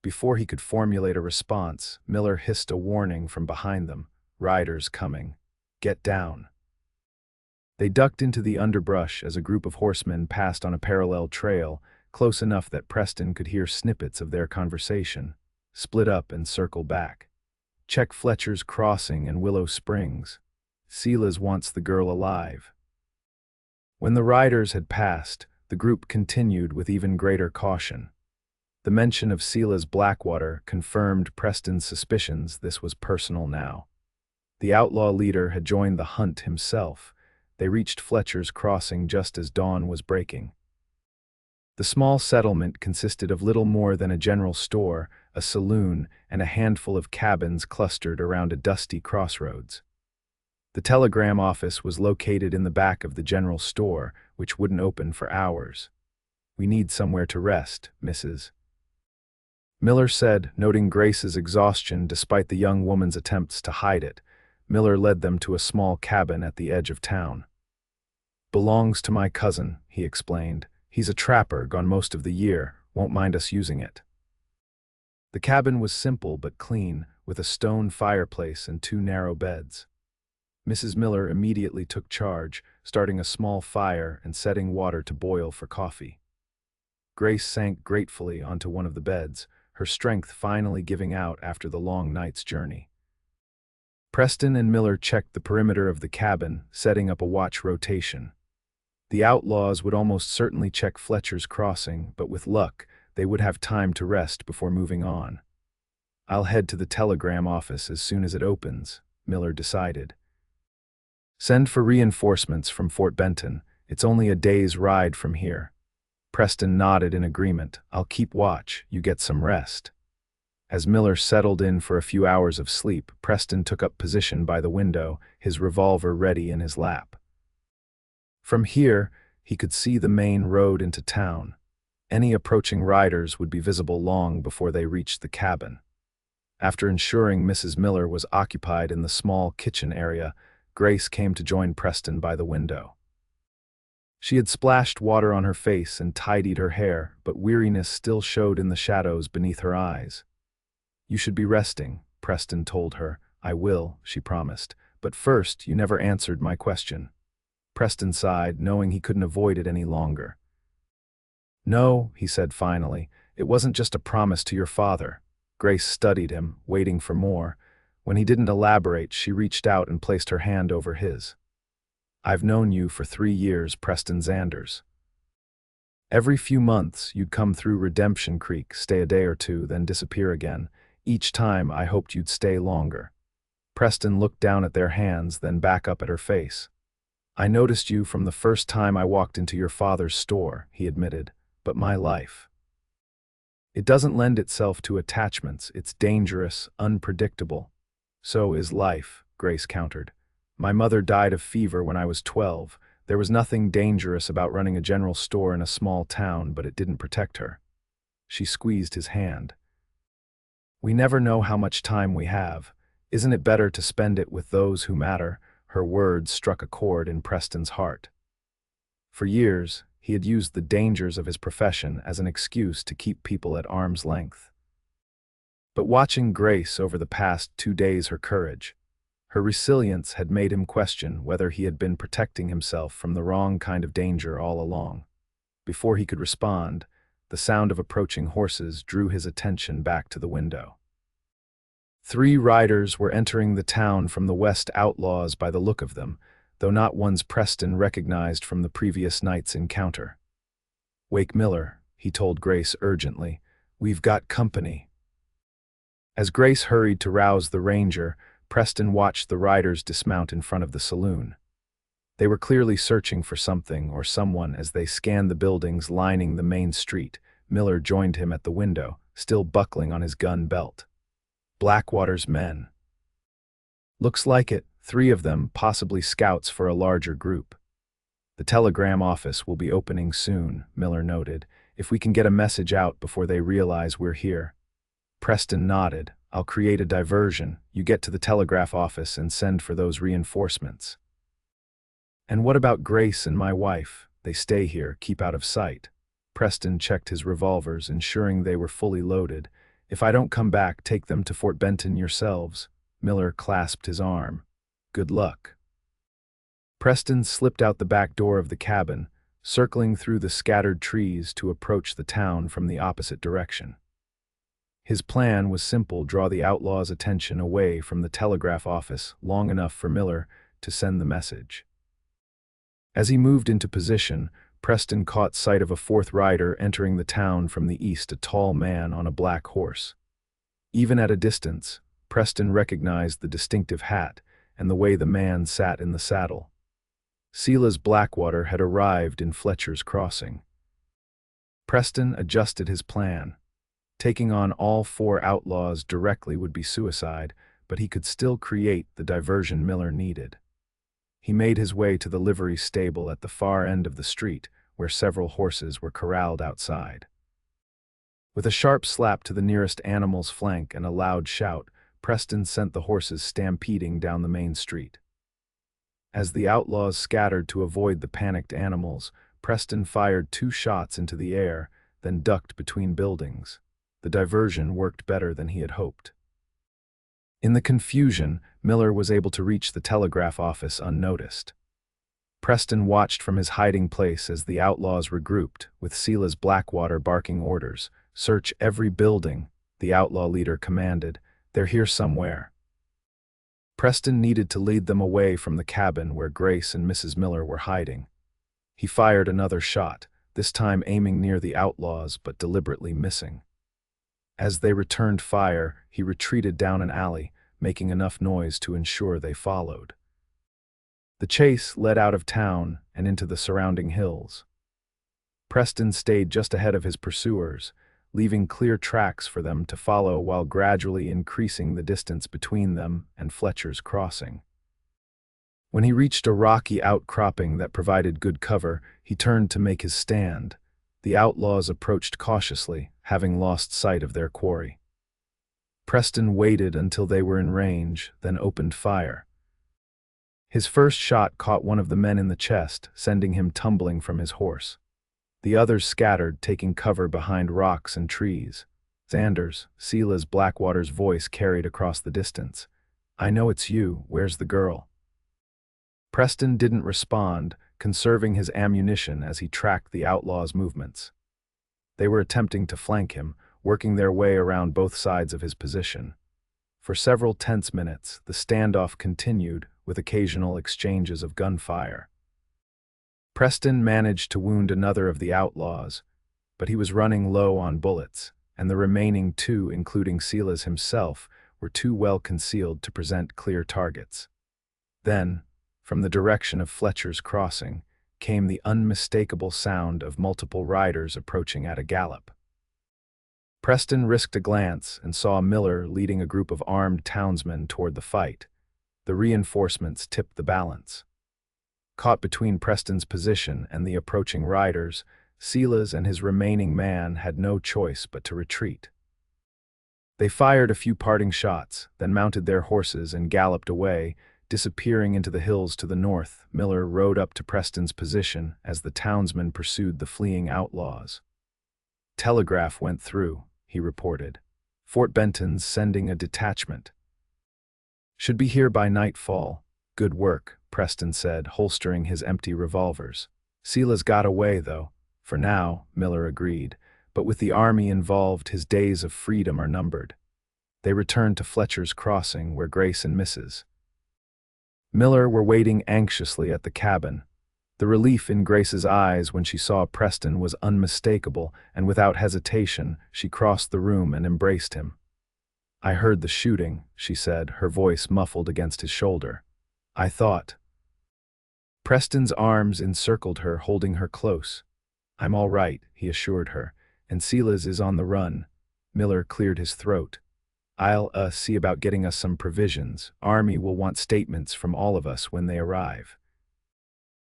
Before he could formulate a response, Miller hissed a warning from behind them. Riders coming. Get down. They ducked into the underbrush as a group of horsemen passed on a parallel trail, close enough that Preston could hear snippets of their conversation. Split up and circle back. Check Fletcher's Crossing and Willow Springs. Silas wants the girl alive. When the riders had passed, the group continued with even greater caution. The mention of Silas Blackwater confirmed Preston's suspicions this was personal now. The outlaw leader had joined the hunt himself. They reached Fletcher's Crossing just as dawn was breaking. The small settlement consisted of little more than a general store, a saloon, and a handful of cabins clustered around a dusty crossroads. The telegram office was located in the back of the general store, which wouldn't open for hours. We need somewhere to rest, Mrs. Miller said, noting Grace's exhaustion despite the young woman's attempts to hide it. Miller led them to a small cabin at the edge of town. Belongs to my cousin, he explained. He's a trapper, gone most of the year, won't mind us using it. The cabin was simple but clean, with a stone fireplace and 2 narrow beds. Mrs. Miller immediately took charge, starting a small fire and setting water to boil for coffee. Grace sank gratefully onto one of the beds, her strength finally giving out after the long night's journey. Preston and Miller checked the perimeter of the cabin, setting up a watch rotation. The outlaws would almost certainly check Fletcher's Crossing, but with luck, they would have time to rest before moving on. I'll head to the telegram office as soon as it opens, Miller decided. Send for reinforcements from Fort Benton. It's only a day's ride from here. Preston nodded in agreement. I'll keep watch. You get some rest. As Miller settled in for a few hours of sleep, Preston took up position by the window, his revolver ready in his lap. From here, he could see the main road into town. Any approaching riders would be visible long before they reached the cabin. After ensuring Mrs. Miller was occupied in the small kitchen area, Grace came to join Preston by the window. She had splashed water on her face and tidied her hair, but weariness still showed in the shadows beneath her eyes. You should be resting, Preston told her. I will, she promised, but first you never answered my question. Preston sighed, knowing he couldn't avoid it any longer. No, he said finally, it wasn't just a promise to your father. Grace studied him, waiting for more. When he didn't elaborate, she reached out and placed her hand over his. I've known you for 3 years, Preston Xanders. Every few months, you'd come through Redemption Creek, stay a day or two, then disappear again. Each time, I hoped you'd stay longer. Preston looked down at their hands, then back up at her face. I noticed you from the first time I walked into your father's store, he admitted, but my life. It doesn't lend itself to attachments. It's dangerous, unpredictable. So is life, Grace countered. My mother died of fever when I was 12. There was nothing dangerous about running a general store in a small town, but it didn't protect her. She squeezed his hand. We never know how much time we have. Isn't it better to spend it with those who matter? Her words struck a chord in Preston's heart. For years, he had used the dangers of his profession as an excuse to keep people at arm's length. But watching Grace over the past 2 days, her courage, her resilience had made him question whether he had been protecting himself from the wrong kind of danger all along. Before he could respond, the sound of approaching horses drew his attention back to the window. 3 riders were entering the town from the West Outlaws by the look of them, though not ones Preston recognized from the previous night's encounter. Wake Miller, he told Grace urgently. We've got company. As Grace hurried to rouse the ranger, Preston watched the riders dismount in front of the saloon. They were clearly searching for something or someone as they scanned the buildings lining the main street. Miller joined him at the window. still buckling on his gun belt. Blackwater's men. Looks like it, 3 of them, possibly scouts for a larger group. The telegram office will be opening soon, Miller noted, if we can get a message out before they realize we're here. Preston nodded. I'll create a diversion. You get to the telegraph office and send for those reinforcements. And what about Grace and my wife? They stay here, keep out of sight. Preston checked his revolvers, ensuring they were fully loaded. If I don't come back, take them to Fort Benton yourselves. Miller clasped his arm. Good luck. Preston slipped out the back door of the cabin, circling through the scattered trees to approach the town from the opposite direction. His plan was simple: draw the outlaws' attention away from the telegraph office long enough for Miller to send the message. As he moved into position, Preston caught sight of a 4th rider entering the town from the east, a tall man on a black horse. Even at a distance, Preston recognized the distinctive hat and the way the man sat in the saddle. Silas Blackwater had arrived in Fletcher's Crossing. Preston adjusted his plan. Taking on all 4 outlaws directly would be suicide, but he could still create the diversion Miller needed. He made his way to the livery stable at the far end of the street, where several horses were corralled outside. With a sharp slap to the nearest animal's flank and a loud shout, Preston sent the horses stampeding down the main street. As the outlaws scattered to avoid the panicked animals, Preston fired 2 shots into the air, then ducked between buildings. The diversion worked better than he had hoped. In the confusion, Miller was able to reach the telegraph office unnoticed. Preston watched from his hiding place as the outlaws regrouped, with Silas Blackwater barking orders. Search every building, the outlaw leader commanded. They're here somewhere. Preston needed to lead them away from the cabin where Grace and Mrs. Miller were hiding. He fired another shot, this time aiming near the outlaws but deliberately missing. As they returned fire, he retreated down an alley, making enough noise to ensure they followed. The chase led out of town and into the surrounding hills. Preston stayed just ahead of his pursuers, leaving clear tracks for them to follow while gradually increasing the distance between them and Fletcher's Crossing. When he reached a rocky outcropping that provided good cover, he turned to make his stand. The outlaws approached cautiously, having lost sight of their quarry. Preston waited until they were in range, then opened fire. His first shot caught one of the men in the chest, sending him tumbling from his horse. The others scattered, taking cover behind rocks and trees. Xanders, Silas Blackwater's voice carried across the distance. I know it's you. Where's the girl? Preston didn't respond, conserving his ammunition as he tracked the outlaws' movements. They were attempting to flank him, working their way around both sides of his position. For several tense minutes, the standoff continued, with occasional exchanges of gunfire. Preston managed to wound another of the outlaws, but he was running low on bullets, and the remaining 2, including Silas himself, were too well concealed to present clear targets. Then, from the direction of Fletcher's Crossing, came the unmistakable sound of multiple riders approaching at a gallop. Preston risked a glance and saw Miller leading a group of armed townsmen toward the fight. The reinforcements tipped the balance. Caught between Preston's position and the approaching riders, Silas and his remaining man had no choice but to retreat. They fired a few parting shots, then mounted their horses and galloped away, disappearing into the hills to the north. Miller rode up to Preston's position as the townsmen pursued the fleeing outlaws. Telegraph went through, he reported. Fort Benton's sending a detachment. Should be here by nightfall. Good work, Preston said, holstering his empty revolvers. Silas got away, though. For now, Miller agreed, but with the army involved, his days of freedom are numbered. They returned to Fletcher's Crossing, where Grace and Mrs. Miller were waiting anxiously at the cabin. The relief in Grace's eyes when she saw Preston was unmistakable, and without hesitation, she crossed the room and embraced him. I heard the shooting, she said, her voice muffled against his shoulder. I thought. Preston's arms encircled her, holding her close. I'm all right, he assured her, and Silas is on the run. Miller cleared his throat. I'll, see about getting us some provisions. Army will want statements from all of us when they arrive.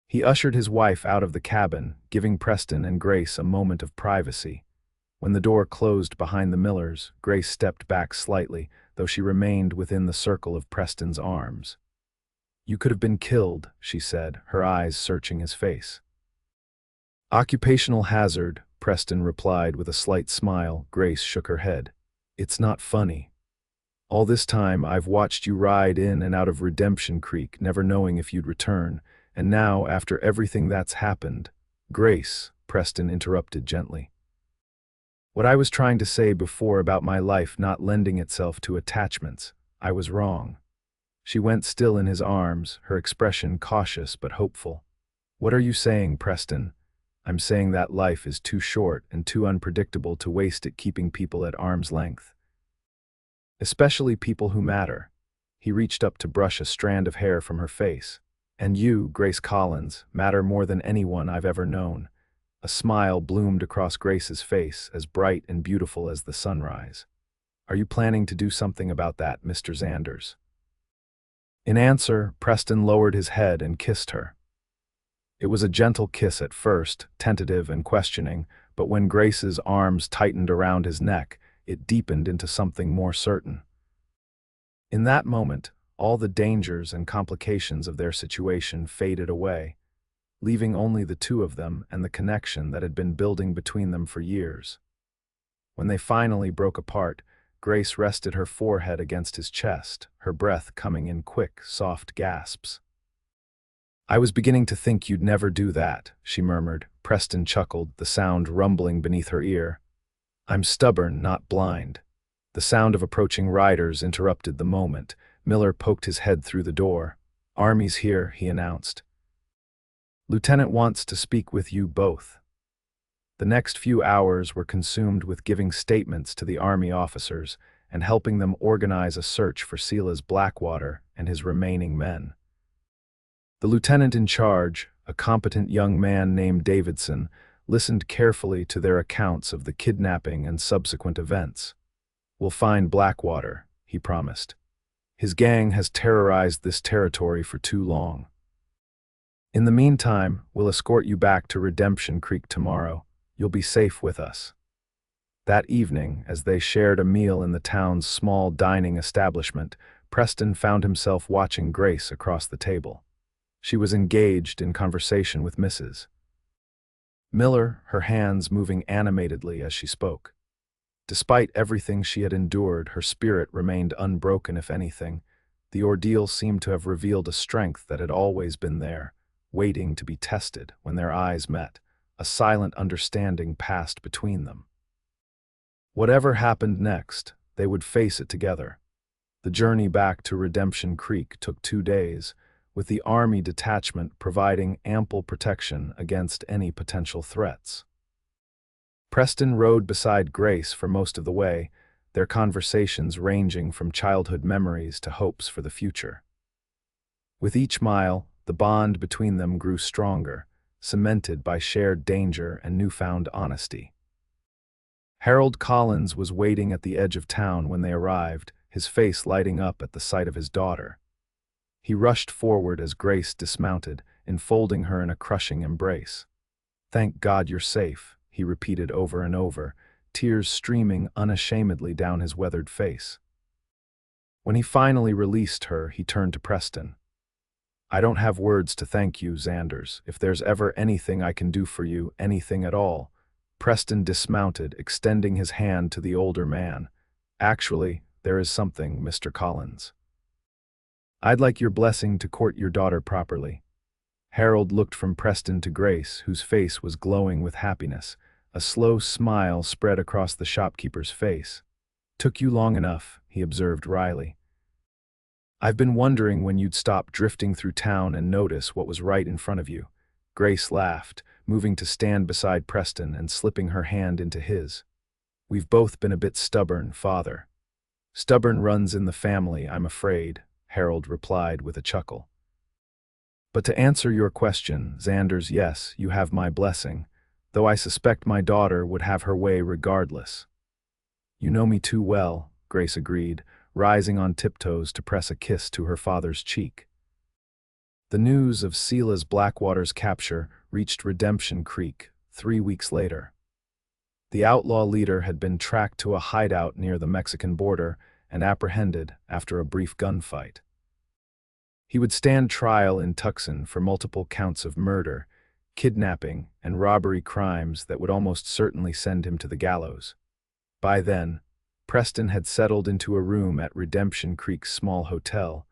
He ushered his wife out of the cabin, giving Preston and Grace a moment of privacy. When the door closed behind the Millers, Grace stepped back slightly, though she remained within the circle of Preston's arms. "You could have been killed," she said, her eyes searching his face. "Occupational hazard," Preston replied with a slight smile. Grace shook her head. "It's not funny. All this time I've watched you ride in and out of Redemption Creek, never knowing if you'd return, and now, after everything that's happened—" "Grace," Preston interrupted gently. "What I was trying to say before about my life not lending itself to attachments, I was wrong." She went still in his arms, her expression cautious but hopeful. "What are you saying, Preston?" "I'm saying that life is too short and too unpredictable to waste it keeping people at arm's length. Especially people who matter." He reached up to brush a strand of hair from her face. "And you, Grace Collins, matter more than anyone I've ever known." A smile bloomed across Grace's face, as bright and beautiful as the sunrise. "Are you planning to do something about that, Mr. Xanders?" In answer, Preston lowered his head and kissed her. It was a gentle kiss at first, tentative and questioning, but when Grace's arms tightened around his neck, it deepened into something more certain. In that moment, all the dangers and complications of their situation faded away, leaving only the two of them and the connection that had been building between them for years. When they finally broke apart, Grace rested her forehead against his chest, her breath coming in quick, soft gasps. "I was beginning to think you'd never do that," she murmured. Preston chuckled, the sound rumbling beneath her ear. "I'm stubborn, not blind." The sound of approaching riders interrupted the moment. Miller poked his head through the door. "Army's here," he announced. "Lieutenant wants to speak with you both." The next few hours were consumed with giving statements to the Army officers and helping them organize a search for Silas Blackwater and his remaining men. The lieutenant in charge, a competent young man named Davidson, listened carefully to their accounts of the kidnapping and subsequent events. "We'll find Blackwater," he promised. "His gang has terrorized this territory for too long. In the meantime, we'll escort you back to Redemption Creek tomorrow. You'll be safe with us." That evening, as they shared a meal in the town's small dining establishment, Preston found himself watching Grace across the table. She was engaged in conversation with Mrs. Miller, her hands moving animatedly as she spoke. Despite everything she had endured, her spirit remained unbroken, if anything. The ordeal seemed to have revealed a strength that had always been there, waiting to be tested. When their eyes met, a silent understanding passed between them. Whatever happened next, they would face it together. The journey back to Redemption Creek took 2 days, with the Army detachment providing ample protection against any potential threats. Preston rode beside Grace for most of the way, their conversations ranging from childhood memories to hopes for the future. With each mile, the bond between them grew stronger, cemented by shared danger and newfound honesty. Harold Collins was waiting at the edge of town when they arrived, his face lighting up at the sight of his daughter. He rushed forward as Grace dismounted, enfolding her in a crushing embrace. "Thank God you're safe," he repeated over and over, tears streaming unashamedly down his weathered face. When he finally released her, he turned to Preston. "I don't have words to thank you, Xanders. If there's ever anything I can do for you, anything at all." Preston dismounted, extending his hand to the older man. "Actually, there is something, Mr. Collins. I'd like your blessing to court your daughter properly." Harold looked from Preston to Grace, whose face was glowing with happiness. A slow smile spread across the shopkeeper's face. "Took you long enough," he observed wryly. "I've been wondering when you'd stop drifting through town and notice what was right in front of you." Grace laughed, moving to stand beside Preston and slipping her hand into his. "We've both been a bit stubborn, Father." "Stubborn runs in the family, I'm afraid," Harold replied with a chuckle. "But to answer your question, Xanders, yes, you have my blessing, though I suspect my daughter would have her way regardless." You know me too well, Grace agreed, rising on tiptoes to press a kiss to her father's cheek. The news of Silas Blackwater's capture reached Redemption Creek 3 weeks later. The outlaw leader had been tracked to a hideout near the Mexican border and apprehended after a brief gunfight. He would stand trial in Tucson for multiple counts of murder, kidnapping, and robbery crimes that would almost certainly send him to the gallows. By then, Preston had settled into a room at Redemption Creek's small hotel,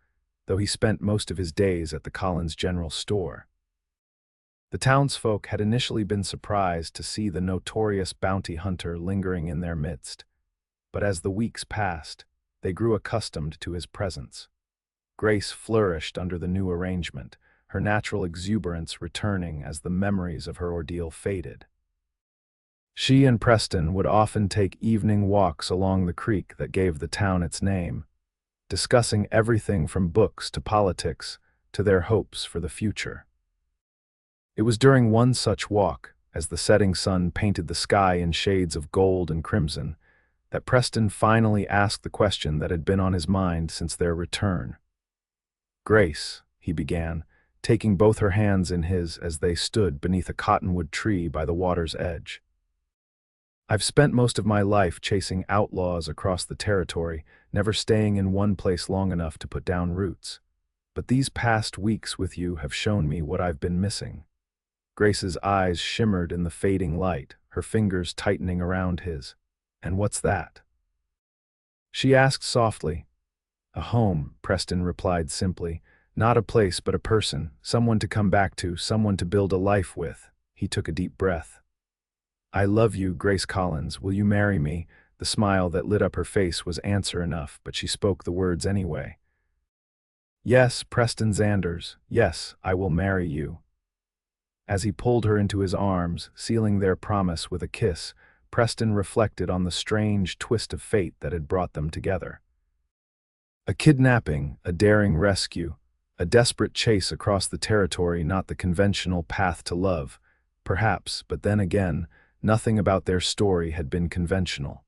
though he spent most of his days at the Collins General Store. The townsfolk had initially been surprised to see the notorious bounty hunter lingering in their midst, but as the weeks passed, they grew accustomed to his presence. Grace flourished under the new arrangement, her natural exuberance returning as the memories of her ordeal faded. She and Preston would often take evening walks along the creek that gave the town its name, discussing everything from books to politics to their hopes for the future. It was during one such walk, as the setting sun painted the sky in shades of gold and crimson, that Preston finally asked the question that had been on his mind since their return. "Grace," he began, taking both her hands in his as they stood beneath a cottonwood tree by the water's edge. "I've spent most of my life chasing outlaws across the territory, never staying in one place long enough to put down roots. But these past weeks with you have shown me what I've been missing." Grace's eyes shimmered in the fading light, her fingers tightening around his. "And what's that?" she asked softly. "A home," Preston replied simply. "Not a place but a person, someone to come back to, someone to build a life with." He took a deep breath. "I love you, Grace Collins. Will you marry me?" The smile that lit up her face was answer enough, but she spoke the words anyway. "Yes, Preston Xanders. Yes, I will marry you." As he pulled her into his arms, sealing their promise with a kiss, Preston reflected on the strange twist of fate that had brought them together. A kidnapping, a daring rescue, a desperate chase across the territory, not the conventional path to love, perhaps, but then again, nothing about their story had been conventional.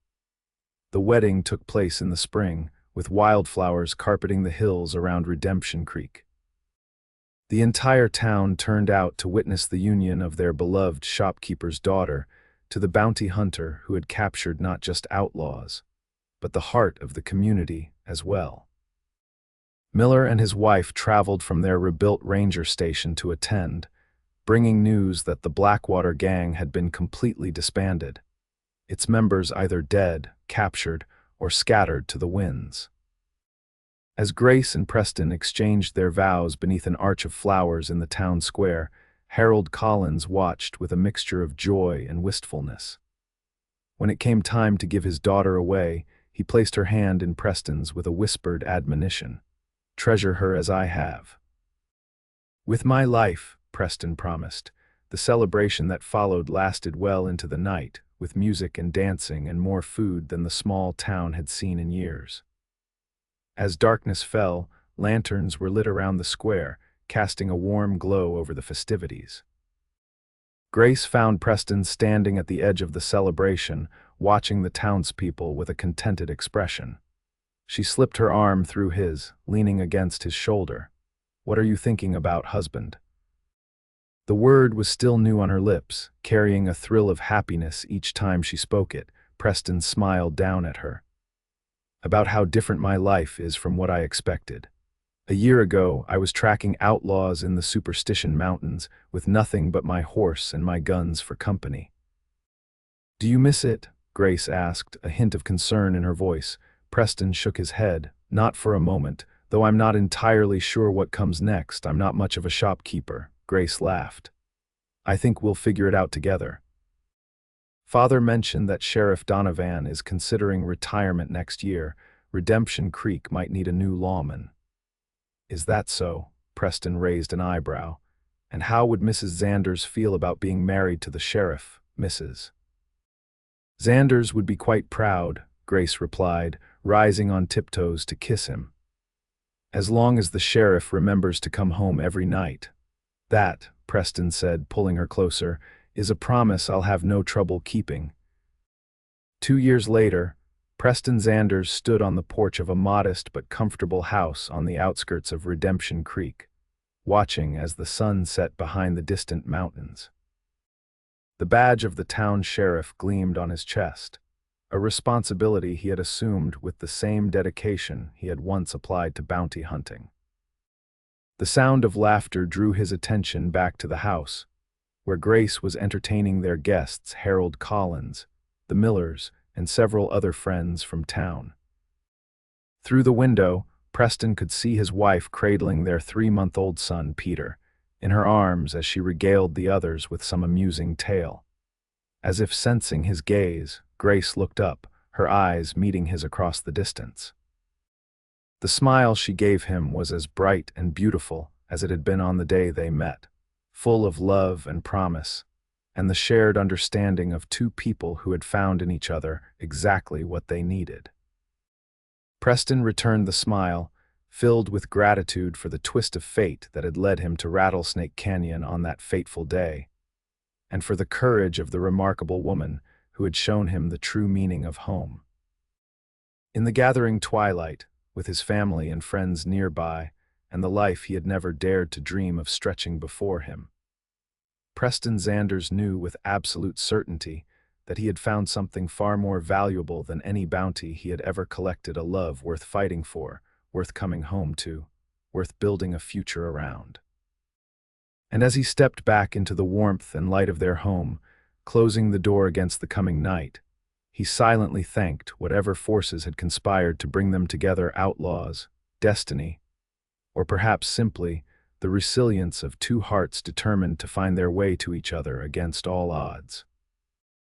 The wedding took place in the spring, with wildflowers carpeting the hills around Redemption Creek. The entire town turned out to witness the union of their beloved shopkeeper's daughter to the bounty hunter who had captured not just outlaws, but the heart of the community as well. Miller and his wife traveled from their rebuilt ranger station to attend, bringing news that the Blackwater Gang had been completely disbanded, its members either dead, captured, or scattered to the winds. As Grace and Preston exchanged their vows beneath an arch of flowers in the town square, Harold Collins watched with a mixture of joy and wistfulness. When it came time to give his daughter away, he placed her hand in Preston's with a whispered admonition. "Treasure her as I have." "With my life," Preston promised. The celebration that followed lasted well into the night, with music and dancing and more food than the small town had seen in years. As darkness fell, lanterns were lit around the square, casting a warm glow over the festivities. Grace found Preston standing at the edge of the celebration, watching the townspeople with a contented expression. She slipped her arm through his, leaning against his shoulder. "What are you thinking about, husband?" The word was still new on her lips, carrying a thrill of happiness each time she spoke it. Preston smiled down at her. "About how different my life is from what I expected. A year ago, I was tracking outlaws in the Superstition Mountains, with nothing but my horse and my guns for company." "Do you miss it?" Grace asked, a hint of concern in her voice. Preston shook his head. "Not for a moment, though I'm not entirely sure what comes next. I'm not much of a shopkeeper." Grace laughed. "I think we'll figure it out together. Father mentioned that Sheriff Donovan is considering retirement next year. Redemption Creek might need a new lawman." "Is that so?" Preston raised an eyebrow. "And how would Mrs. Xanders feel about being married to the sheriff, Mrs.?" "Xanders would be quite proud," Grace replied, rising on tiptoes to kiss him. "As long as the sheriff remembers to come home every night." "That," Preston said, pulling her closer, "is a promise I'll have no trouble keeping." 2 years later, Preston Xanders stood on the porch of a modest but comfortable house on the outskirts of Redemption Creek, watching as the sun set behind the distant mountains. The badge of the town sheriff gleamed on his chest, a responsibility he had assumed with the same dedication he had once applied to bounty hunting. The sound of laughter drew his attention back to the house, where Grace was entertaining their guests, Harold Collins, the Millers, and several other friends from town. Through the window, Preston could see his wife cradling their 3-month-old son, Peter, in her arms as she regaled the others with some amusing tale. As if sensing his gaze, Grace looked up, her eyes meeting his across the distance. The smile she gave him was as bright and beautiful as it had been on the day they met, full of love and promise, and the shared understanding of two people who had found in each other exactly what they needed. Preston returned the smile, filled with gratitude for the twist of fate that had led him to Rattlesnake Canyon on that fateful day, and for the courage of the remarkable woman who had shown him the true meaning of home. In the gathering twilight, with his family and friends nearby, and the life he had never dared to dream of stretching before him, Preston Xanders knew with absolute certainty that he had found something far more valuable than any bounty he had ever collected, a love worth fighting for, worth coming home to, worth building a future around. And as he stepped back into the warmth and light of their home, closing the door against the coming night, he silently thanked whatever forces had conspired to bring them together: outlaws, destiny, or perhaps simply the resilience of two hearts determined to find their way to each other against all odds.